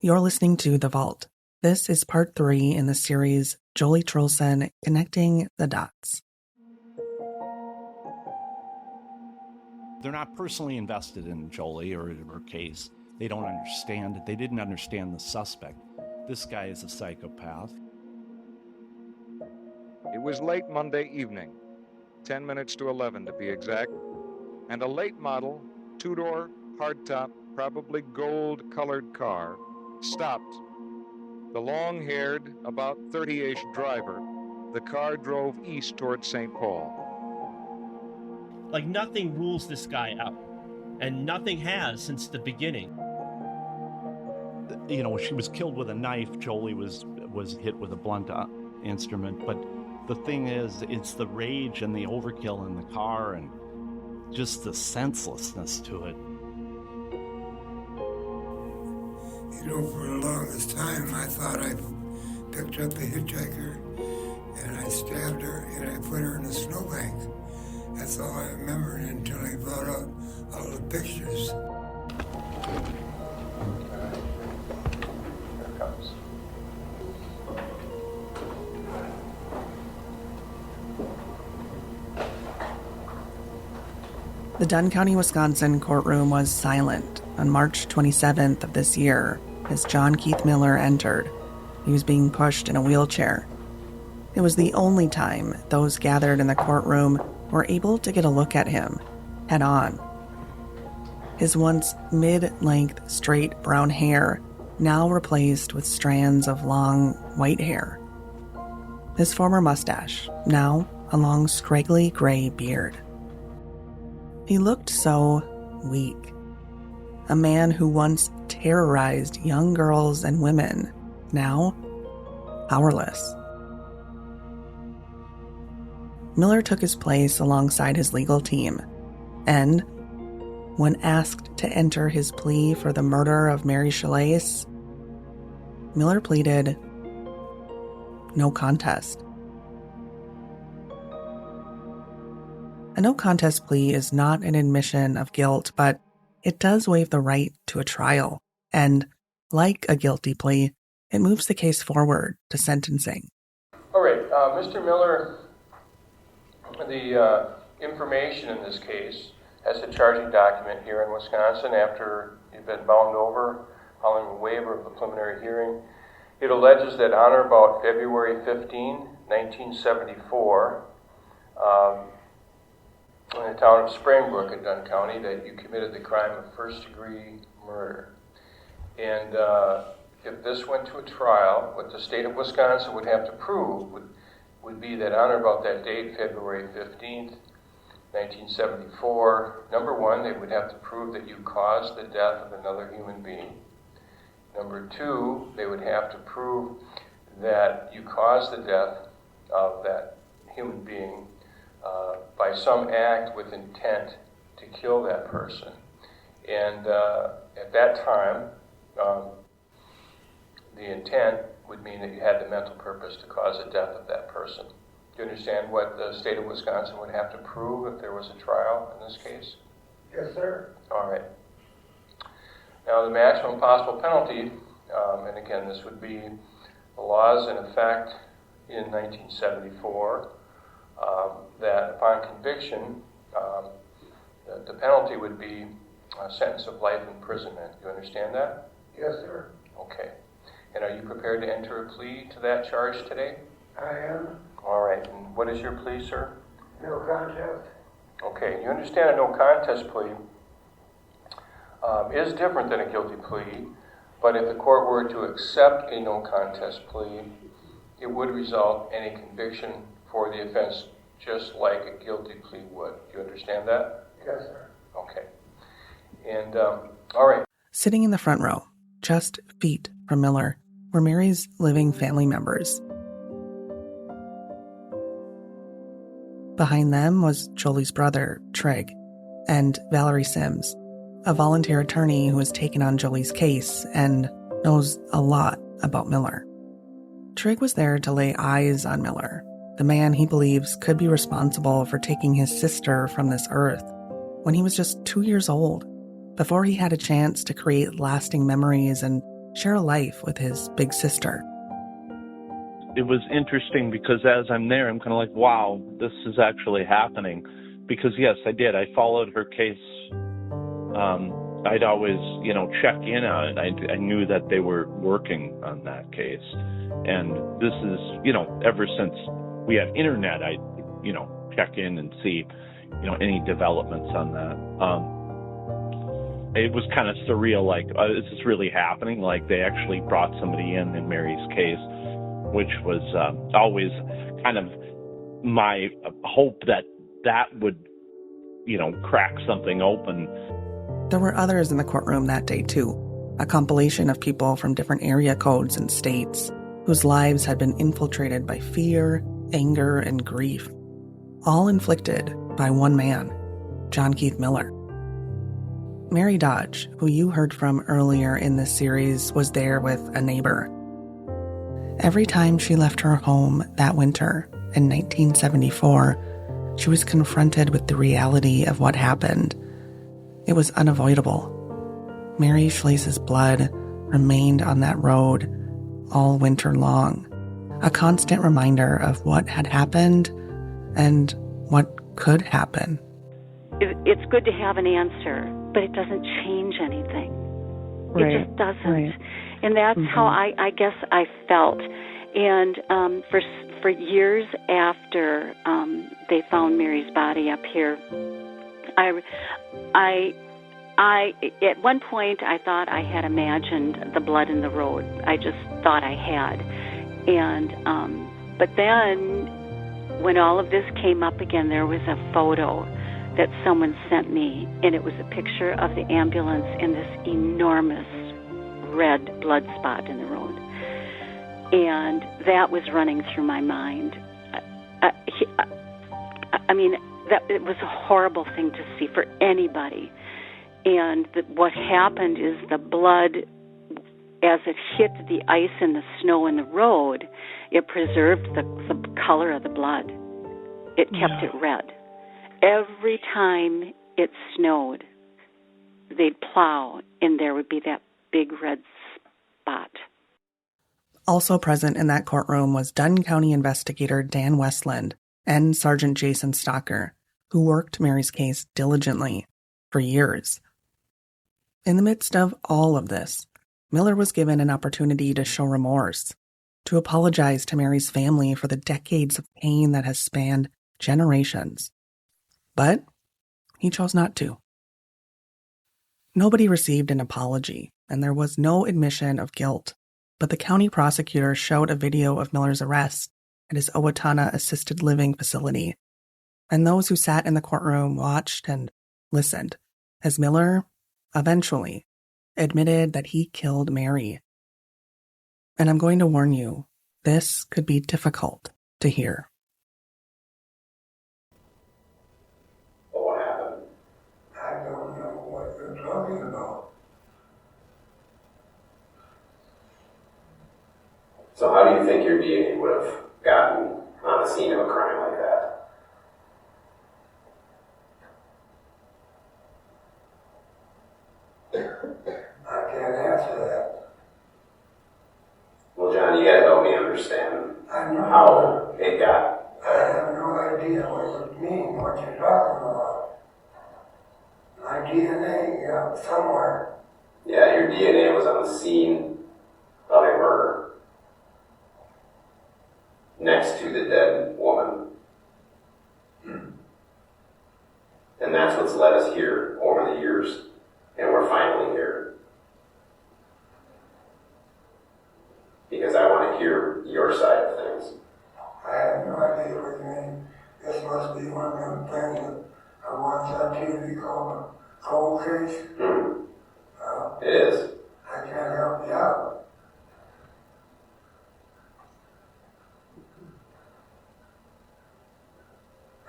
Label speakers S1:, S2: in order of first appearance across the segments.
S1: You're listening to The Vault. This is part 3 in the series Joli Truelson, Connecting the Dots.
S2: They're not personally invested in Joli or her case. They don't understand it. They didn't understand the suspect. This guy is a psychopath.
S3: It was late Monday evening, 10 minutes to 11 to be exact, and a late model, two-door, hardtop, probably gold-colored car stopped. The long-haired, about 30-ish driver, the car drove east toward St. Paul.
S4: Like, nothing rules this guy out, and nothing has since the beginning.
S2: You know, she was killed with a knife. Joli was hit with a blunt instrument. But the thing is, it's the rage and the overkill in the car and just the senselessness to it.
S5: You know, for the longest time, I thought I picked up a hitchhiker and I stabbed her and I put her in a snowbank. That's all I remembered until he brought out all the pictures.
S6: Here it comes.
S1: The Dunn County, Wisconsin courtroom was silent on March 27th of this year as Jon Keith Miller entered. He was being pushed in a wheelchair. It was the only time those gathered in the courtroom were able to get a look at him head on. His once mid-length straight brown hair now replaced with strands of long white hair. His former mustache, now a long scraggly gray beard. He looked so weak. A man who once terrorized young girls and women, now powerless. Miller took his place alongside his legal team, and when asked to enter his plea for the murder of Mary Schlais, Miller pleaded no contest. A no contest plea is not an admission of guilt, but it does waive the right to a trial, and like a guilty plea, it moves the case forward to sentencing.
S6: All right, Mr. Miller, the information in this case has a charging document here in Wisconsin after you've been bound over, following a waiver of the preliminary hearing. It alleges that on or about February 15, 1974, in the town of Springbrook in Dunn County, that you committed the crime of first-degree murder. And if this went to a trial, what the state of Wisconsin would have to prove would be that on or about that date, February 15th, 1974, number one, they would have to prove that you caused the death of another human being. Number two, they would have to prove that you caused the death of that human being by some act with intent to kill that person. And at that time, the intent would mean that you had the mental purpose to cause the death of that person. Do you understand what the state of Wisconsin would have to prove if there was a trial in this case?
S5: Yes, sir.
S6: All right. Now, the maximum possible penalty, and again, this would be the laws in effect in 1974, that upon conviction, the penalty would be a sentence of life imprisonment. Do you understand that?
S5: Yes, sir.
S6: Okay. And are you prepared to enter a plea to that charge today?
S5: I am.
S6: All right. And what is your plea, sir?
S5: No contest.
S6: Okay. You understand a no contest plea is different than a guilty plea, but if the court were to accept a no contest plea, it would result in a conviction for the offense just like a guilty plea would. Do you understand that?
S5: Yes, sir.
S6: Okay. And, all right.
S1: Sitting in the front row, just feet from Miller, were Mary's living family members. Behind them was Joli's brother, Trig, and Valerie Sims, a volunteer attorney who has taken on Joli's case and knows a lot about Miller. Trig was there to lay eyes on Miller, the man he believes could be responsible for taking his sister from this earth when he was just 2 years old, before he had a chance to create lasting memories and share a life with his big sister.
S7: It was interesting because as I'm there, I'm kind of like, wow, this is actually happening. Because yes, I did. I followed her case. I'd always, check in on it. I knew that they were working on that case. And this is, ever since we had internet, I, check in and see, any developments on that. It was kind of surreal, like, is this really happening? Like, they actually brought somebody in Mary's case, which was always kind of my hope that would, crack something open.
S1: There were others in the courtroom that day, too. A compilation of people from different area codes and states whose lives had been infiltrated by fear, anger, and grief, all inflicted by one man, Jon Keith Miller. Mary Dodge, who you heard from earlier in this series, was there with a neighbor. Every time she left her home that winter in 1974, she was confronted with the reality of what happened. It was unavoidable. Mary Schlais's blood remained on that road all winter long, a constant reminder of what had happened and what could happen.
S8: It's good to have an answer, but it doesn't change anything.
S9: Right.
S8: It just doesn't.
S9: Right.
S8: And that's how I guess I felt. And for years after they found Mary's body up here, I at one point I thought I had imagined the blood in the road. I just thought I had. And but then when all of this came up again, there was a photo that someone sent me, and it was a picture of the ambulance in this enormous red blood spot in the road. And that was running through my mind. I mean, it was a horrible thing to see for anybody. And what happened is the blood, as it hit the ice and the snow in the road, it preserved the color of the blood. It kept it red. Every time it snowed, they'd plow, and there would be that big red spot.
S1: Also present in that courtroom was Dunn County investigator Dan Westland and Sergeant Jason Stocker, who worked Mary's case diligently for years. In the midst of all of this, Miller was given an opportunity to show remorse, to apologize to Mary's family for the decades of pain that has spanned generations. But he chose not to. Nobody received an apology, and there was no admission of guilt, but the county prosecutor showed a video of Miller's arrest at his Owatonna assisted living facility, and those who sat in the courtroom watched and listened as Miller eventually admitted that he killed Mary. And I'm going to warn you, this could be difficult to hear.
S6: What happened?
S5: I don't know what you're talking about.
S6: So how do you think your DNA would have gotten on the scene of a crime like that?
S5: I can't answer that.
S6: Well, John, you gotta help me understand
S5: I know.
S6: how it got.
S5: I have no idea what you mean, what you're talking about. My DNA, somewhere.
S6: Yeah, your DNA was on the scene of a murder. Next to the dead woman. And that's what's led us here over the years. And we're finally here. Because I want to hear your side of things.
S5: I have no idea what you mean. This must be one of them things that I watch on TV called a cold case.
S6: It is.
S5: I can't help you out.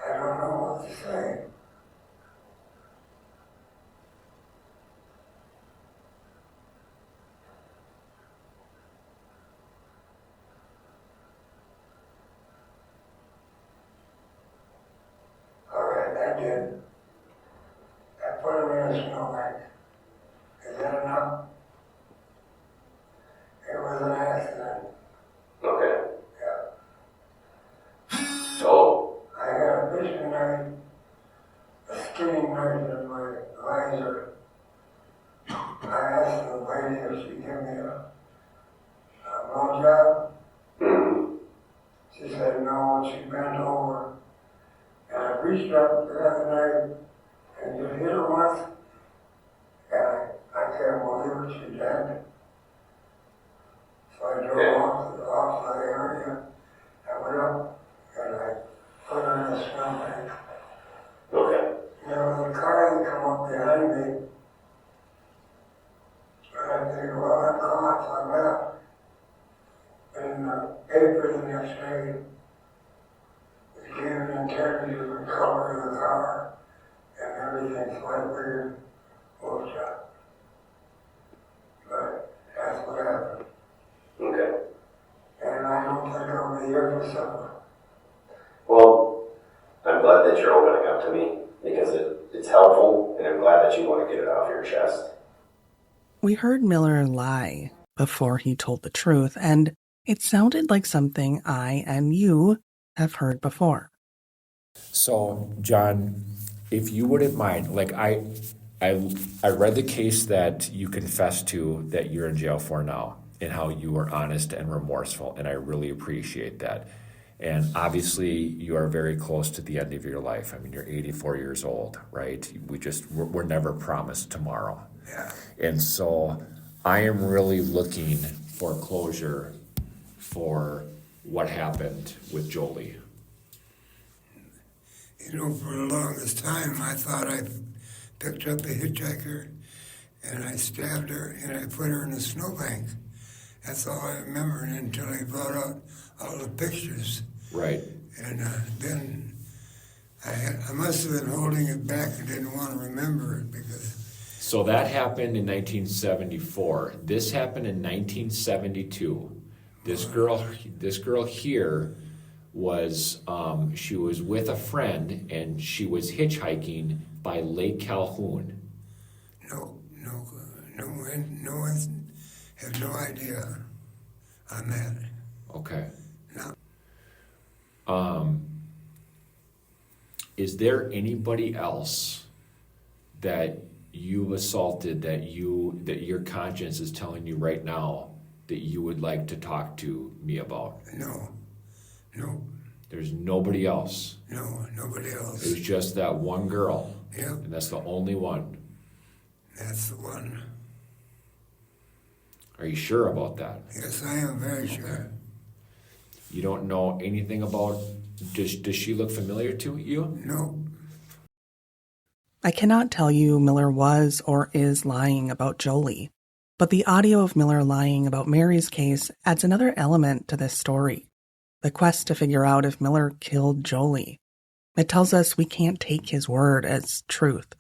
S5: I don't know what to say. All right, I did. I put him in a snowbank. Is that enough? give me a blowjob? She said no, she bent over. And I reached up the other night and just hit her once. And I can't believe it, she did. So I drove off the area. I went up and I put her in a snowbank.
S9: Okay.
S5: There was a car that come up behind me. And I think, well, I'm caught, so I left. And the paper the next day, it gave an integrity of the color of the car and everything, so I figured, oh, shot. But that's what happened.
S9: Okay.
S5: And I don't think I'll be here for supper.
S9: Well, I'm glad that you're opening up to me because it's helpful, and I'm glad that you want to get it off your chest.
S1: We heard Miller lie before he told the truth, and it sounded like something I and you have heard before.
S10: So, John, if you wouldn't mind, like I read the case that you confessed to that you're in jail for now, and how you were honest and remorseful, and I really appreciate that. And obviously, you are very close to the end of your life. I mean, you're 84 years old, right? We're never promised tomorrow.
S5: Yeah.
S10: And so I am really looking for closure for what happened with Joli.
S5: You know, for the longest time, I thought I picked up a hitchhiker and I stabbed her and I put her in a snowbank. That's all I remember until he brought out all the pictures.
S10: Right.
S5: And then I must have been holding it back and didn't want to remember it because...
S10: So that happened in 1974. This happened in 1972. This girl here was, she was with a friend and she was hitchhiking by Lake Calhoun.
S5: No one has no idea on that.
S10: Okay.
S5: No.
S10: Is there anybody else that you assaulted that your conscience is telling you right now that you would like to talk to me about?
S5: No.
S10: There's nobody else.
S5: No, nobody else.
S10: It was just that one girl.
S5: Yep.
S10: And that's the only one.
S5: That's the one.
S10: Are you sure about that?
S5: Yes, I am very sure.
S10: You don't know anything about, does she look familiar to you?
S5: No.
S1: I cannot tell you Miller was or is lying about Joli, but the audio of Miller lying about Mary's case adds another element to this story. The quest to figure out if Miller killed Joli. It tells us we can't take his word as truth.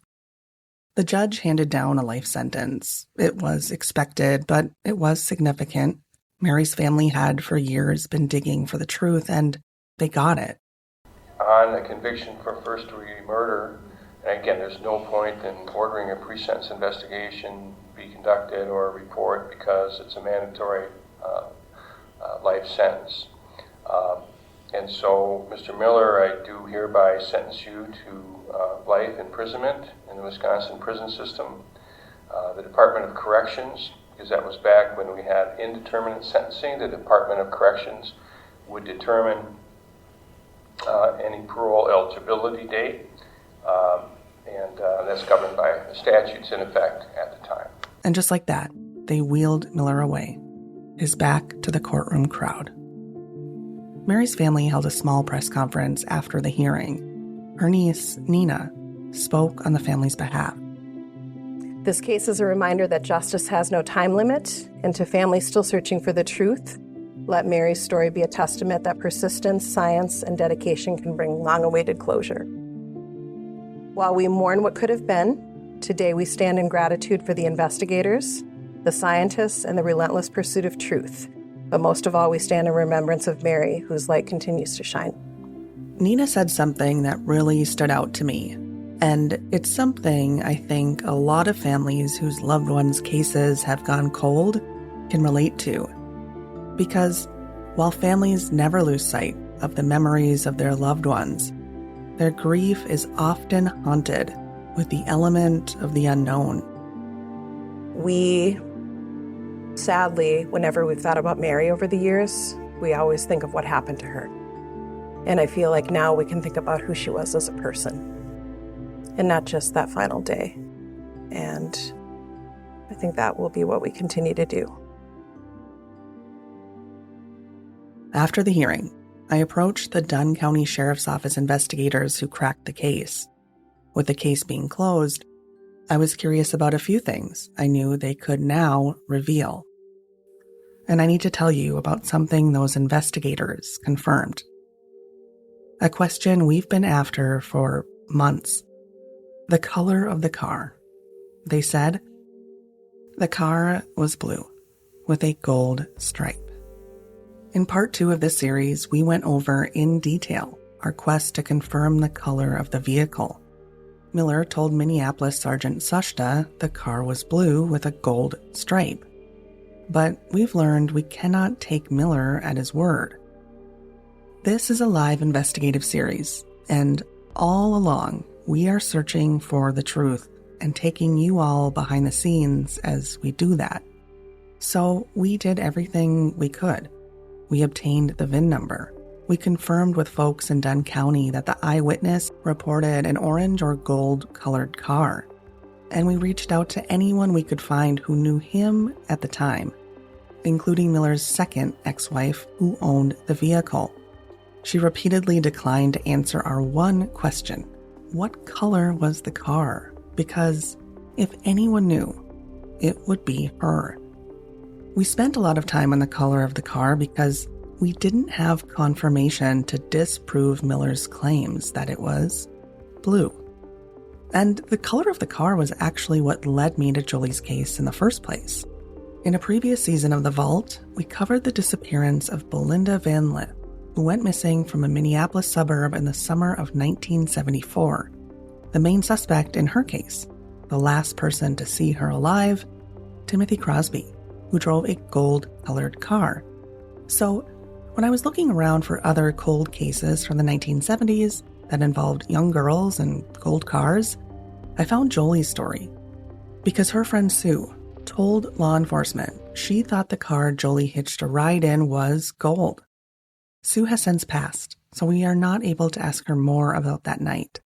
S1: The judge handed down a life sentence. It was expected, but it was significant. Mary's family had for years been digging for the truth, and they got it.
S6: On a conviction for first-degree murder, and again, there's no point in ordering a pre-sentence investigation be conducted or a report because it's a mandatory life sentence. And so, Mr. Miller, I do hereby sentence you to life imprisonment in the Wisconsin prison system. The Department of Corrections, because that was back when we had indeterminate sentencing, the Department of Corrections would determine any parole eligibility date, and that's governed by the statutes in effect at the time.
S1: And just like that, they wheeled Miller away, his back to the courtroom crowd. Mary's family held a small press conference after the hearing. Her niece, Nina, spoke on the family's behalf.
S11: This case is a reminder that justice has no time limit, and to families still searching for the truth, let Mary's story be a testament that persistence, science, and dedication can bring long-awaited closure. While we mourn what could have been, today we stand in gratitude for the investigators, the scientists, and the relentless pursuit of truth. But most of all, we stand in remembrance of Mary, whose light continues to shine.
S1: Nina said something that really stood out to me. And it's something I think a lot of families whose loved ones' cases have gone cold can relate to. Because while families never lose sight of the memories of their loved ones, their grief is often haunted with the element of the unknown.
S11: We Sadly, whenever we've thought about Mary over the years, we always think of what happened to her. And I feel like now we can think about who she was as a person, and not just that final day. And I think that will be what we continue to do.
S1: After the hearing, I approached the Dunn County Sheriff's Office investigators who cracked the case. With the case being closed, I was curious about a few things I knew they could now reveal. And I need to tell you about something those investigators confirmed. A question we've been after for months. The color of the car. They said the car was blue with a gold stripe. In part 2 of this series, we went over in detail our quest to confirm the color of the vehicle. Miller told Minneapolis Sergeant Sushta the car was blue with a gold stripe. But we've learned we cannot take Miller at his word. This is a live investigative series, and all along, we are searching for the truth and taking you all behind the scenes as we do that. So we did everything we could. We obtained the VIN number. We confirmed with folks in Dunn County that the eyewitness reported an orange or gold-colored car. And we reached out to anyone we could find who knew him at the time, including Miller's second ex-wife who owned the vehicle. She repeatedly declined to answer our one question: what color was the car? Because if anyone knew, it would be her. We spent a lot of time on the color of the car because we didn't have confirmation to disprove Miller's claims that it was blue. And the color of the car was actually what led me to Joli's case in the first place. In a previous season of The Vault, we covered the disappearance of Belinda Van Lith, who went missing from a Minneapolis suburb in the summer of 1974. The main suspect in her case, the last person to see her alive, Timothy Crosby, who drove a gold-colored car. So, when I was looking around for other cold cases from the 1970s that involved young girls and gold cars, I found Joli's story. Because her friend Sue told law enforcement she thought the car Joli hitched a ride in was gold. Sue has since passed, so we are not able to ask her more about that night.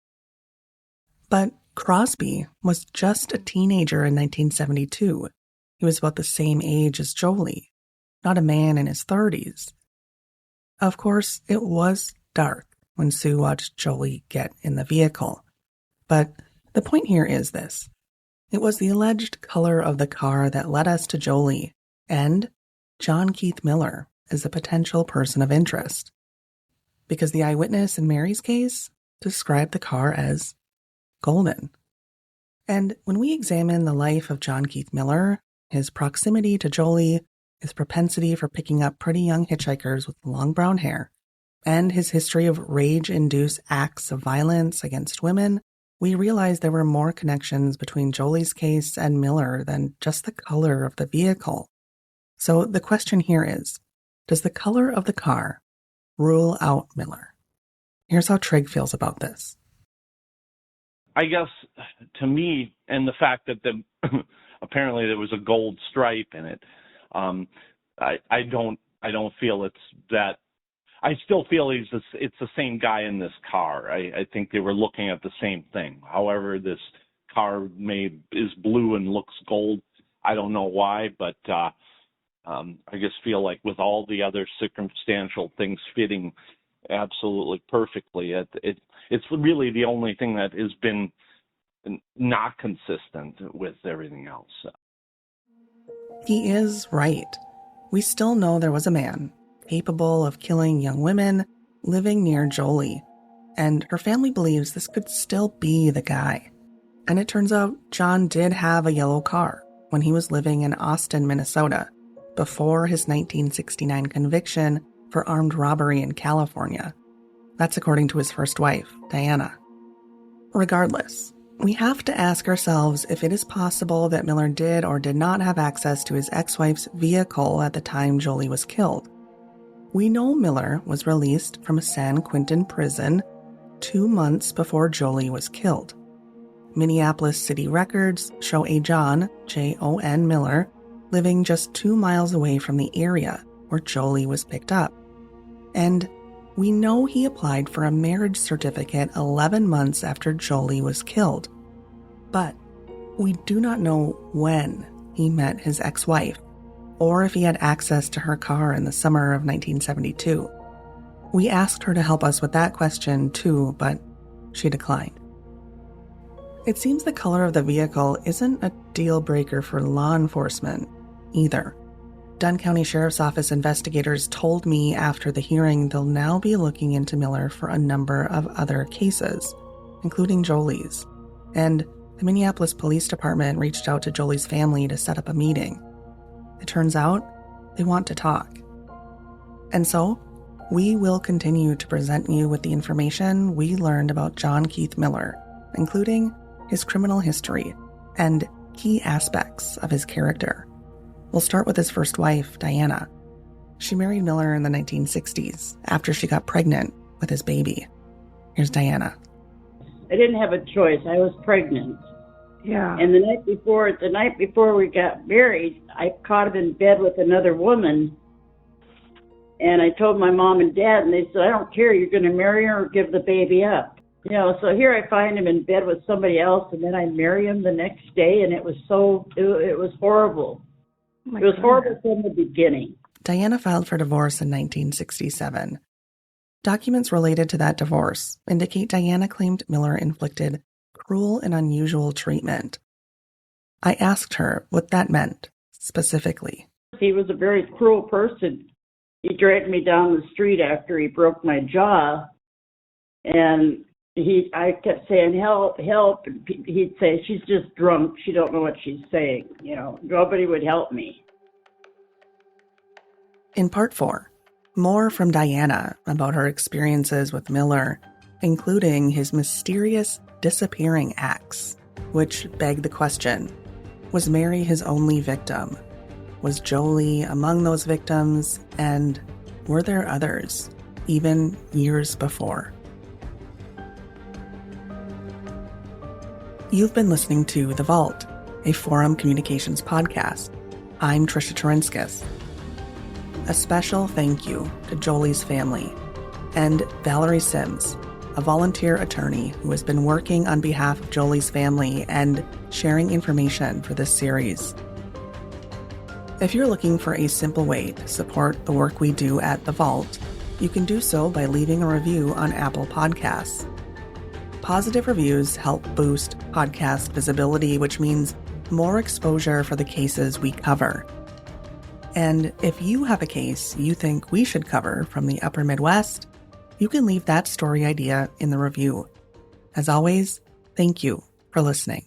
S1: But Crosby was just a teenager in 1972. He was about the same age as Joli, not a man in his 30s. Of course, it was dark when Sue watched Joli get in the vehicle. But the point here is this. It was the alleged color of the car that led us to Joli, and Jon Keith Miller is a potential person of interest. Because the eyewitness in Mary's case described the car as golden. And when we examine the life of Jon Keith Miller, his proximity to Joli, his propensity for picking up pretty young hitchhikers with long brown hair, and his history of rage-induced acts of violence against women, we realized there were more connections between Joli's case and Miller than just the color of the vehicle. So the question here is, does the color of the car rule out Miller? Here's how Trigg feels about this.
S7: I guess, to me, and the fact that apparently there was a gold stripe in it, I don't feel it's that. I still feel it's the same guy in this car. I think they were looking at the same thing. However, this car is blue and looks gold. I don't know why, but I just feel like with all the other circumstantial things fitting absolutely perfectly, it's really the only thing that has been not consistent with everything else.
S1: He is right. We still know there was a man capable of killing young women living near Joli, and her family believes this could still be the guy. And it turns out Jon did have a yellow car when he was living in Austin, Minnesota, before his 1969 conviction for armed robbery in California. That's according to his first wife, Diana. Regardless, we have to ask ourselves if it is possible that Miller did or did not have access to his ex-wife's vehicle at the time Joli was killed. We know Miller was released from a San Quentin prison 2 months before Joli was killed. Minneapolis city records show a Jon, Jon Miller, living just 2 miles away from the area where Joli was picked up. And we know he applied for a marriage certificate 11 months after Joli was killed. But we do not know when he met his ex-wife, or if he had access to her car in the summer of 1972. We asked her to help us with that question too, but she declined. It seems the color of the vehicle isn't a deal breaker for law enforcement either. Dunn County Sheriff's Office investigators told me after the hearing they'll now be looking into Miller for a number of other cases, including Joli's. And the Minneapolis Police Department reached out to Joli's family to set up a meeting. It turns out they want to talk. And so, we will continue to present you with the information we learned about Jon Keith Miller, including his criminal history and key aspects of his character. We'll start with his first wife, Diana. She married Miller in the 1960s after she got pregnant with his baby. Here's Diana.
S12: I didn't have a choice. I was pregnant.
S13: Yeah.
S12: And the night before we got married, I caught him in bed with another woman. And I told my mom and dad, and they said, I don't care, you're going to marry her or give the baby up. You know, so here I find him in bed with somebody else, and then I marry him the next day, and it was horrible. It was horrible from the beginning.
S1: Diana filed for divorce in 1967. Documents related to that divorce indicate Diana claimed Miller inflicted cruel and unusual treatment. I asked her what that meant, specifically.
S12: He was a very cruel person. He dragged me down the street after he broke my jaw, and I kept saying, help, help, and he'd say, she's just drunk, she don't know what she's saying, you know, nobody would help me.
S1: In part 4, more from Diana about her experiences with Miller, including his mysterious disappearing acts, which beg the question, was Mary his only victim? Was Joli among those victims? And were there others, even years before? You've been listening to The Vault, a Forum Communications podcast. I'm Trisha Terinskas. A special thank you to Joli's family and Valerie Sims, a volunteer attorney who has been working on behalf of Joli's family and sharing information for this series. If you're looking for a simple way to support the work we do at The Vault, you can do so by leaving a review on Apple Podcasts. Positive reviews help boost podcast visibility, which means more exposure for the cases we cover. And if you have a case you think we should cover from the Upper Midwest, you can leave that story idea in the review. As always, thank you for listening.